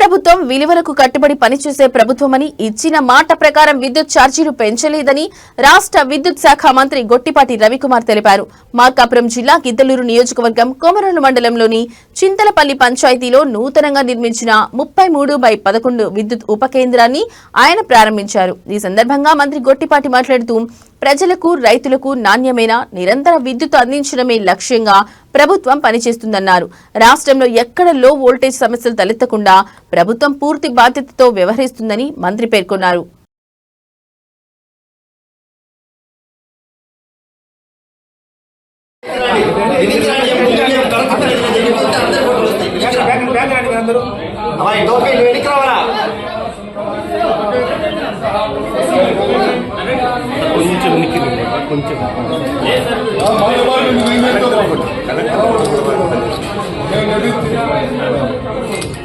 ప్రభుత్వం విలువలకు కట్టుబడి పనిచేసే ప్రభుత్వమని, ఇచ్చిన మాట ప్రకారం విద్యుత్ ఛార్జీలు పెంచలేదని రాష్ట్ర విద్యుత్ శాఖ మంత్రి గొట్టిపాటి రవికుమార్ తెలిపారు. మార్కాపురం జిల్లా గిద్దలూరు నియోజకవర్గం కొమరోలు మండలంలోని చింతలపల్లి పంచాయతీలో నూతనంగా నిర్మించిన 33/11 విద్యుత్ ఉప కేంద్రాన్ని ఆయన ప్రారంభించారు. ఈ సందర్భంగా మంత్రి గొట్టిపాటి మాట్లాడుతూ ప్రజలకు, రైతులకు నాణ్యమైన నిరంతర విద్యుత్ అందించడమే లక్ష్యంగా ప్రభుత్వం పనిచేస్తుందన్నారు. రాష్ట్రంలో ఎక్కడ లో వోల్టేజ్ సమస్యలు తలెత్తకుండా ప్రభుత్వం పూర్తి బాధ్యతతో వ్యవహరిస్తుందని మంత్రి పేర్కొన్నారు.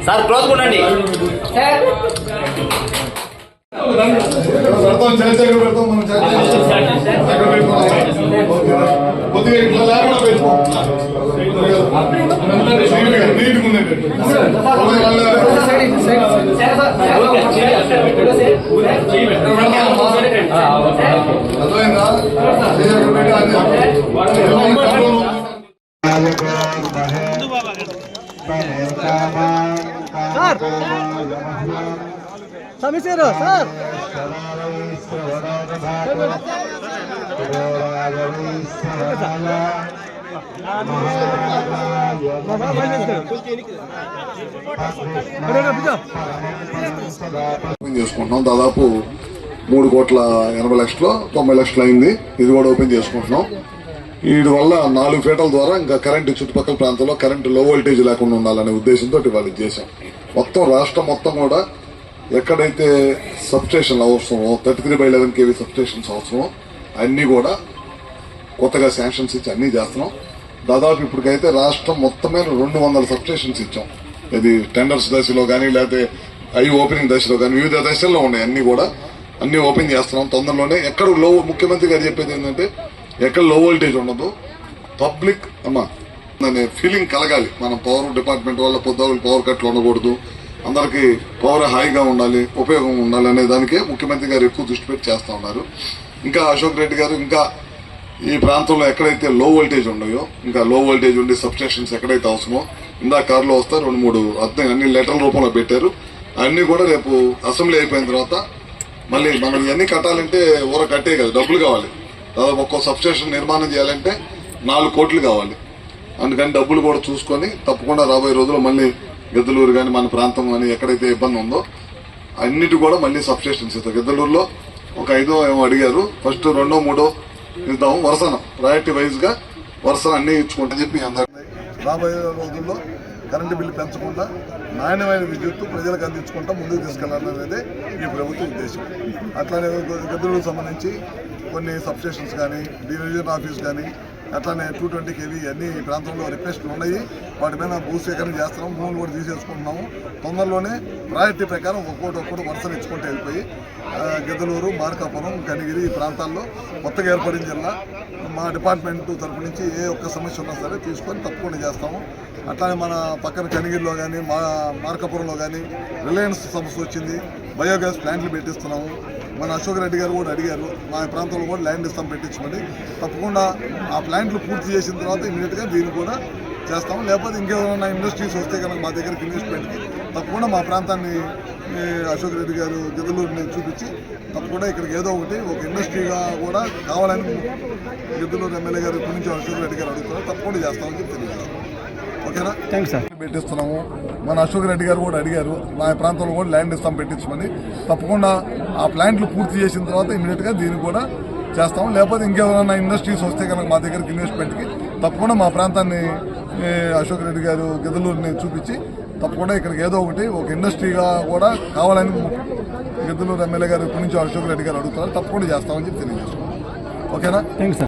సార్ క్లోజ్ ఉండండి. సమీసేరు సార్ చేసుకుంటున్నాం. దాదాపు 3,80,00,000 అయింది. ఇది కూడా ఓపెన్ చేసుకుంటున్నాం. వీటి వల్ల 4 ఫీటల ద్వారా ఇంకా కరెంటు చుట్టుపక్కల ప్రాంతంలో కరెంటు లో వోల్టేజ్ లేకుండా ఉండాలనే ఉద్దేశంతో వాళ్ళు చేశాం. మొత్తం రాష్ట్రం మొత్తం కూడా ఎక్కడైతే సబ్స్టేషన్లు అవసరమో 33/11 kV సబ్స్టేషన్స్ అవసరమో అన్ని కూడా కొత్తగా శాంక్షన్స్ ఇచ్చి అన్ని చేస్తున్నాం. దాదాపు ఇప్పటికైతే రాష్ట్రం మొత్తమే 200 సబ్స్టేషన్స్ ఇచ్చాం. ఇది టెండర్స్ దశలో కానీ లేకపోతే ఓపెనింగ్ దశలో కానీ వివిధ దశల్లో ఉన్నాయి. అన్ని ఓపెన్ చేస్తున్నాం తొందరలోనే. ఎక్కడ ముఖ్యమంత్రి గారు చెప్పేది ఏంటంటే ఎక్కడ లో వోల్టేజ్ ఉండదు, పబ్లిక్ అనే ఫీలింగ్ కలగాలి. మనం పవర్ డిపార్ట్మెంట్ వల్ల పొద్దులు పవర్ కట్లు ఉండకూడదు, అందరికీ పవర్ హాయిగా ఉండాలి, ఉపయోగం ఉండాలి అనే దానికే ముఖ్యమంత్రి గారు ఎక్కువ దృష్టి పెట్టి చేస్తా ఉన్నారు. ఇంకా అశోక్ రెడ్డి గారు ఇంకా ఈ ప్రాంతంలో ఎక్కడైతే లో వోల్టేజ్ ఉన్నాయో, ఇంకా లో వోల్టేజ్ ఉండి సబ్స్టేషన్స్ ఎక్కడైతే అవసరమో ఇందా కారులో వస్తే 2-3 అన్ని లెటర్ల రూపంలో పెట్టారు. అన్ని కూడా రేపు అసెంబ్లీ అయిపోయిన తర్వాత మళ్ళీ మనం ఇవన్నీ కట్టాలంటే ఊర కట్టే కదా, డబ్బులు కావాలి. దాదాపు ఒక్కో సబ్స్టేషన్ నిర్మాణం చేయాలంటే 4 కోట్లు కావాలి. అందుకని డబ్బులు కూడా చూసుకొని తప్పకుండా రాబోయే రోజుల్లో మళ్ళీ గిద్దలూరు కానీ మన ప్రాంతం కానీ ఎక్కడైతే ఇబ్బంది ఉందో అన్నిటి కూడా మళ్ళీ సబ్స్టేషన్స్ ఇస్తాం. గిద్దలూరులో ఒక 5 ఏమో అడిగారు. ఫస్ట్ 2, 3 ఇద్దాము. వరుసన ప్రయారిటీ వైజ్ గా వరుసన అన్ని ఇచ్చుకుంటా చెప్పి అందరికీ రాబోయే రోజుల్లో కరెంటు బిల్లు పెంచకుండా నాణ్యమైన విద్యుత్తు ప్రజలకు అందించుకుంటా ముందుకు తీసుకెళ్లాలనేది ఈ ప్రభుత్వ ఉద్దేశం. అట్లానే గిద్దలూరుకు సంబంధించి కొన్ని సబ్స్టేషన్స్ కానీ డివిజన్ ఆఫీస్ కానీ అట్లానే 220 kV అన్ని ప్రాంతంలో రిక్వెస్ట్లు ఉన్నాయి. వాటి మీద భూసేకరణ చేస్తున్నాం, భూములు కూడా తీసేసుకుంటున్నాము. తొందరలోనే ప్రయారిటీ ప్రకారం ఒక్కొక్కటి వరుసలు ఇచ్చుకుంటూ వెళ్ళిపోయి గిద్దలూరు, మార్కాపురం, కనిగిరి ఈ ప్రాంతాల్లో కొత్తగా ఏర్పడిన జిల్లా మా డిపార్ట్మెంట్ తరపు నుంచి ఏ ఒక్క సమస్య ఉన్నా సరే తీసుకొని తప్పకుండా చేస్తాము. అట్లానే మన పక్కన కనిగిరిలో కానీ మార్కాపురంలో కానీ రిలయన్స్ సమస్య వచ్చింది, బయోగ్యాస్ ప్లాంట్లు పెట్టిస్తున్నాము. మన అశోక్ రెడ్డి గారు కూడా అడిగారు మా ప్రాంతంలో కూడా ల్యాండ్ ఇస్తాం పెట్టించమని. తప్పకుండా ఆ ప్లాంట్లు పూర్తి చేసిన తర్వాత ఇమీడియట్గా దీన్ని కూడా చేస్తాము. లేకపోతే ఇంకేమైనా ఇండస్ట్రీస్ వస్తే కనుక మా దగ్గరికి ఇన్వెస్ట్మెంట్కి తప్పకుండా మా ప్రాంతాన్ని అశోక్ రెడ్డి గారు గిద్దలూరుని చూపించి తప్పకుండా ఇక్కడికి ఏదో ఒకటి ఒక ఇండస్ట్రీగా కూడా కావాలని గిద్దలూరు ఎమ్మెల్యే గారు ఇప్పటి నుంచి అశోక్ రెడ్డి గారు అడుగుతున్నారు. తప్పకుండా చేస్తామని చెప్పి తెలియజేస్తాం. ఓకేనా? Thanks sir. పెట్టిస్తున్నాము. మన అశోక్ రెడ్డి గారు కూడా అడిగారు మా ప్రాంతంలో కూడా ల్యాండ్ ఇస్తాం పెట్టించమని. తప్పకుండా ఆ ప్లాంట్లు పూర్తి చేసిన తర్వాత ఇమీడియట్గా దీన్ని కూడా చేస్తాము. లేకపోతే ఇంకేమైనా ఇండస్ట్రీస్ వస్తే కనుక మా దగ్గరికి ఇన్వెస్ట్మెంట్కి తప్పకుండా మా ప్రాంతాన్ని అశోక్ రెడ్డి గారు గిద్దలూరుని చూపించి తప్పకుండా ఇక్కడికి ఏదో ఒకటి ఒక ఇండస్ట్రీగా కూడా కావాలని గిద్దలూరు ఎమ్మెల్యే గారు ఇప్పటి నుంచి అశోక్ రెడ్డి గారు అడుగుతున్నారు. తప్పకుండా చేస్తామని చెప్పి తెలియజేస్తున్నాం. ఓకేనా? Thanks sir.